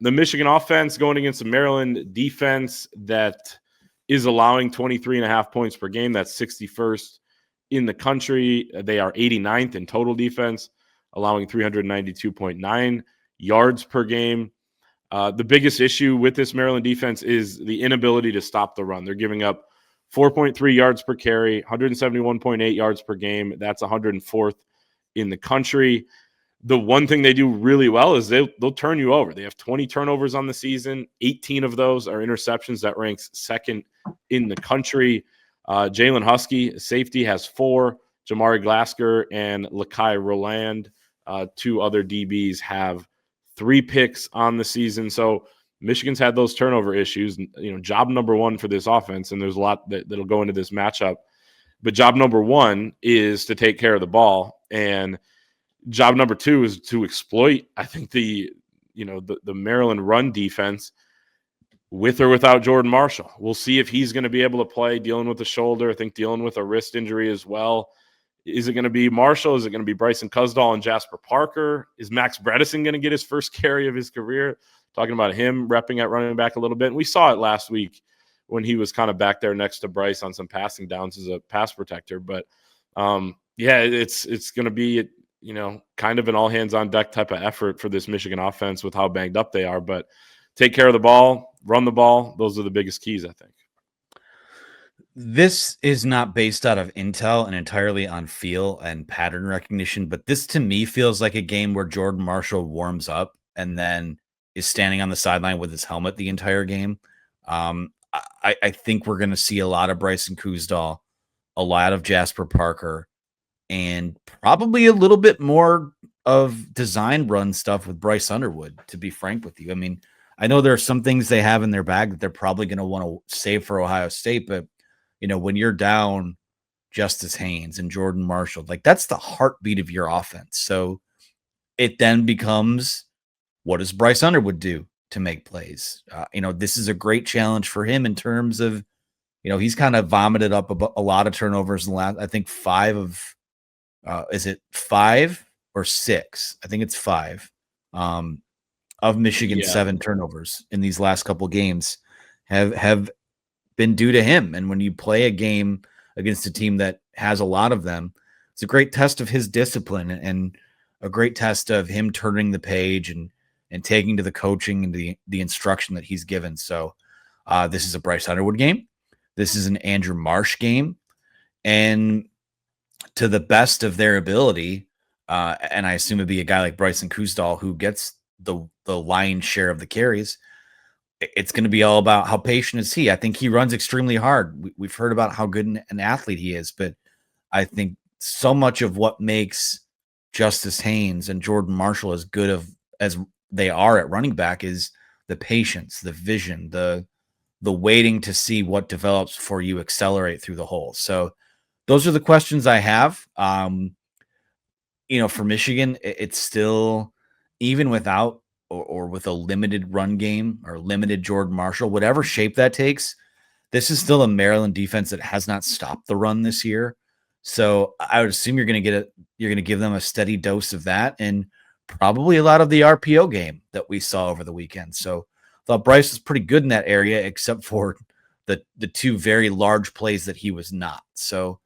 the Michigan offense going against the Maryland defense that is allowing 23.5 points per game. That's 61st in the country. They are 89th in total defense, allowing 392.9 yards per game. The biggest issue with this Maryland defense is the inability to stop the run. They're giving up 4.3 yards per carry, 171.8 yards per game. That's 104th in the country. The one thing they do really well is they'll turn you over. They have 20 turnovers on the season. 18 of those are interceptions. That ranks second in the country. Jalen Husky, safety, has 4. Jamari Glasker and Lakai Roland, 2 other DBs, have 3 picks on the season. So Michigan's had those turnover issues. Job number 1 for this offense, and there's a lot that'll go into this matchup. But job number 1 is to take care of the ball, and job number 2 is to exploit, I think, the Maryland run defense with or without Jordan Marshall. We'll see if he's going to be able to play, dealing with the shoulder, I think dealing with a wrist injury as well. Is it going to be Marshall? Is it going to be Bryson Cusdahl and Jasper Parker? Is Max Bredesen going to get his first carry of his career? Talking about him repping at running back a little bit. And we saw it last week when he was kind of back there next to Bryce on some passing downs as a pass protector. But, it's going to be kind of an all-hands-on-deck type of effort for this Michigan offense with how banged up they are. But take care of the ball, run the ball. Those are the biggest keys, I think. This is not based out of intel and entirely on feel and pattern recognition, but this to me feels like a game where Jordan Marshall warms up and then is standing on the sideline with his helmet the entire game. I think we're going to see a lot of Bryson Cusdahl, a lot of Jasper Parker, and probably a little bit more of design run stuff with Bryce Underwood, to be frank with you. I mean, I know there are some things they have in their bag that they're probably going to want to save for Ohio State, but when you're down Justice Haynes and Jordan Marshall, like that's the heartbeat of your offense. So it then becomes, what does Bryce Underwood do to make plays? This is a great challenge for him in terms of, he's kind of vomited up a lot of turnovers in the last, I think 5 of, is it 5 or 6? I think it's 5 of Michigan's 7 turnovers in these last couple games have been due to him. And when you play a game against a team that has a lot of them, it's a great test of his discipline and a great test of him turning the page and taking to the coaching and the instruction that he's given. So this is a Bryce Underwood game. This is an Andrew Marsh game. And to the best of their ability, and I assume it'd be a guy like Bryson Cusdahl who gets the lion's share of the carries, it's going to be all about how patient is he. I think he runs extremely hard. We've heard about how good an athlete he is, but I think so much of what makes Justice Haynes and Jordan Marshall as good as they are at running back is the patience, the vision, the waiting to see what develops before you accelerate through the hole. So those are the questions I have. For Michigan, it's still, even without or with a limited run game or limited Jordan Marshall, whatever shape that takes, this is still a Maryland defense that has not stopped the run this year. So I would assume you're going to give them a steady dose of that and probably a lot of the RPO game that we saw over the weekend. So I thought Bryce was pretty good in that area, except for the 2 very large plays that he was not. So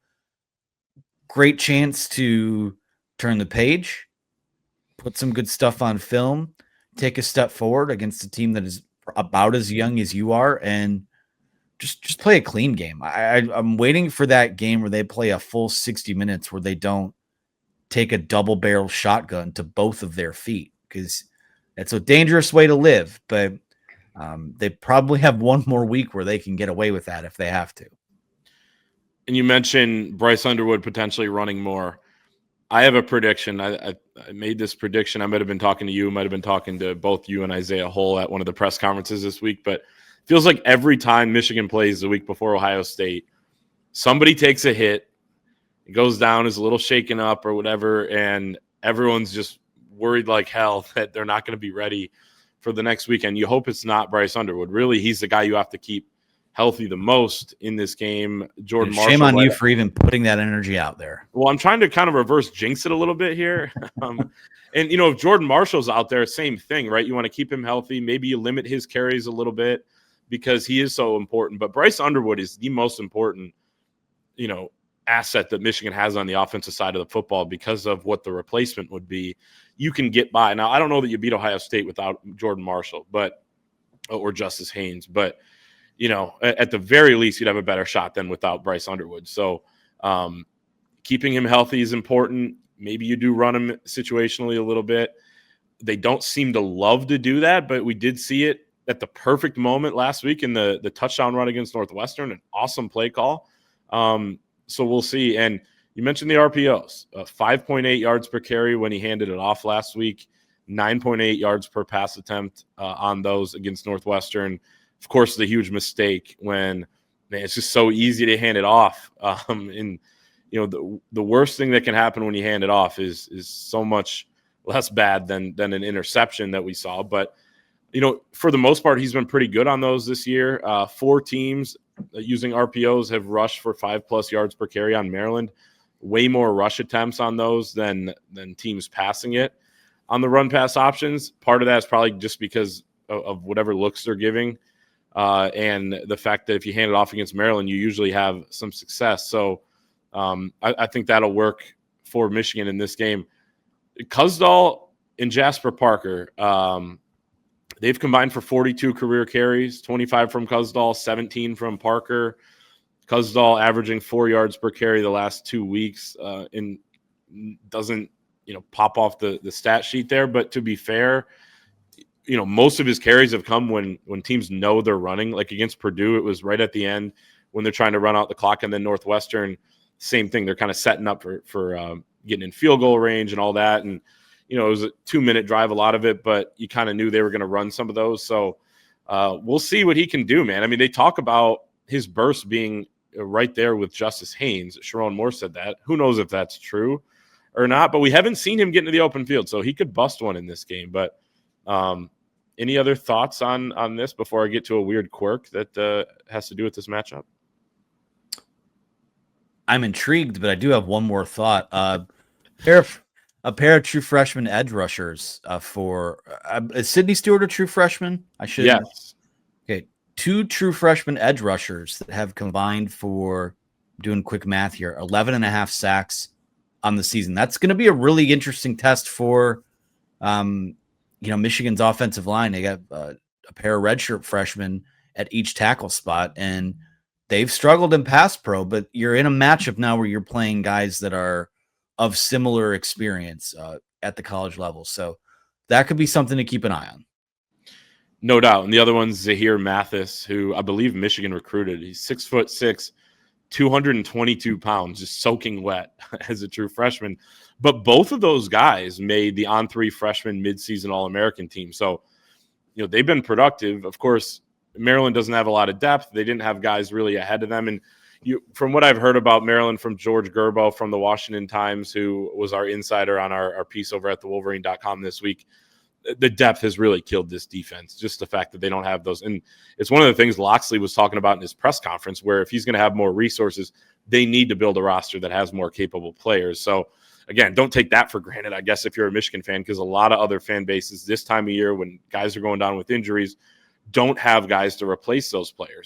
great chance to turn the page, put some good stuff on film, take a step forward against a team that is about as young as you are, and just play a clean game. I'm waiting for that game where they play a full 60 minutes where they don't take a double barrel shotgun to both of their feet, because it's a dangerous way to live, but they probably have one more week where they can get away with that if they have to. And you mentioned Bryce Underwood potentially running more. I have a prediction. I made this prediction. I might have been talking to you, might have been talking to both you and Isaiah Hull at one of the press conferences this week, but it feels like every time Michigan plays the week before Ohio State, somebody takes a hit, it goes down, is a little shaken up or whatever, and everyone's just worried like hell that they're not going to be ready for the next weekend. You hope it's not Bryce Underwood. Really, he's the guy you have to keep healthy the most in this game. Jordan Marshall. Shame on you for even putting that energy out there. Well, I'm trying to kind of reverse jinx it a little bit here. And, if Jordan Marshall's out there, same thing, right? You want to keep him healthy. Maybe you limit his carries a little bit because he is so important. But Bryce Underwood is the most important, asset that Michigan has on the offensive side of the football because of what the replacement would be. You can get by. Now, I don't know that you beat Ohio State without Jordan Marshall, or Justice Haynes, but at the very least, you'd have a better shot than without Bryce Underwood. So keeping him healthy is important. Maybe you do run him situationally a little bit. They don't seem to love to do that, but we did see it at the perfect moment last week in the touchdown run against Northwestern, an awesome play call. So we'll see. And you mentioned the RPOs, 5.8 yards per carry when he handed it off last week, 9.8 yards per pass attempt on those against Northwestern. Of course, the huge mistake when it's just so easy to hand it off. And the worst thing that can happen when you hand it off is so much less bad than an interception that we saw. But for the most part, he's been pretty good on those this year. 4 teams using RPOs have rushed for 5+ yards per carry on Maryland. Way more rush attempts on those than teams passing it on the run pass options. Part of that is probably just because of whatever looks they're giving. And the fact that if you hand it off against Maryland, you usually have some success. So I think that'll work for Michigan in this game. Cusdall and Jasper Parker, they've combined for 42 career carries, 25 from Cusdall, 17 from Parker. Cusdall averaging 4 yards per carry the last 2 weeks, and doesn't pop off the stat sheet there. But to be fair, most of his carries have come when teams know they're running. Like against Purdue, it was right at the end when they're trying to run out the clock, and then Northwestern, same thing. They're kind of setting up for getting in field goal range and all that. And it was a 2-minute drive, a lot of it, but you kind of knew they were going to run some of those. So we'll see what he can do, man. I mean, they talk about his burst being right there with Justice Haynes. Sharon Moore said that. Who knows if that's true or not, but we haven't seen him get into the open field, so he could bust one in this game. But any other thoughts on this before I get to a weird quirk that has to do with this matchup? I'm intrigued, but I do have one more thought. A pair of true freshman edge rushers for is Sydney Stewart a true freshman? I should. Yes. Okay, 2 true freshman edge rushers that have combined for, doing quick math here, 11.5 sacks on the season. That's going to be a really interesting test for, Michigan's offensive line. They got a pair of redshirt freshmen at each tackle spot, and they've struggled in pass pro. But you're in a matchup now where you're playing guys that are of similar experience at the college level. So that could be something to keep an eye on. No doubt. And the other one's Zahir Mathis, who I believe Michigan recruited. He's 6'6", 222 pounds, just soaking wet as a true freshman. But both of those guys made the On3 freshman midseason All-American team. So, they've been productive. Of course, Maryland doesn't have a lot of depth. They didn't have guys really ahead of them. And from what I've heard about Maryland from George Gerbo from the Washington Times, who was our insider on our piece over at thewolverine.com this week, the depth has really killed this defense. Just the fact that they don't have those. And it's one of the things Loxley was talking about in his press conference, where if he's going to have more resources, they need to build a roster that has more capable players. So again, don't take that for granted, I guess, if you're a Michigan fan, because a lot of other fan bases this time of year when guys are going down with injuries don't have guys to replace those players.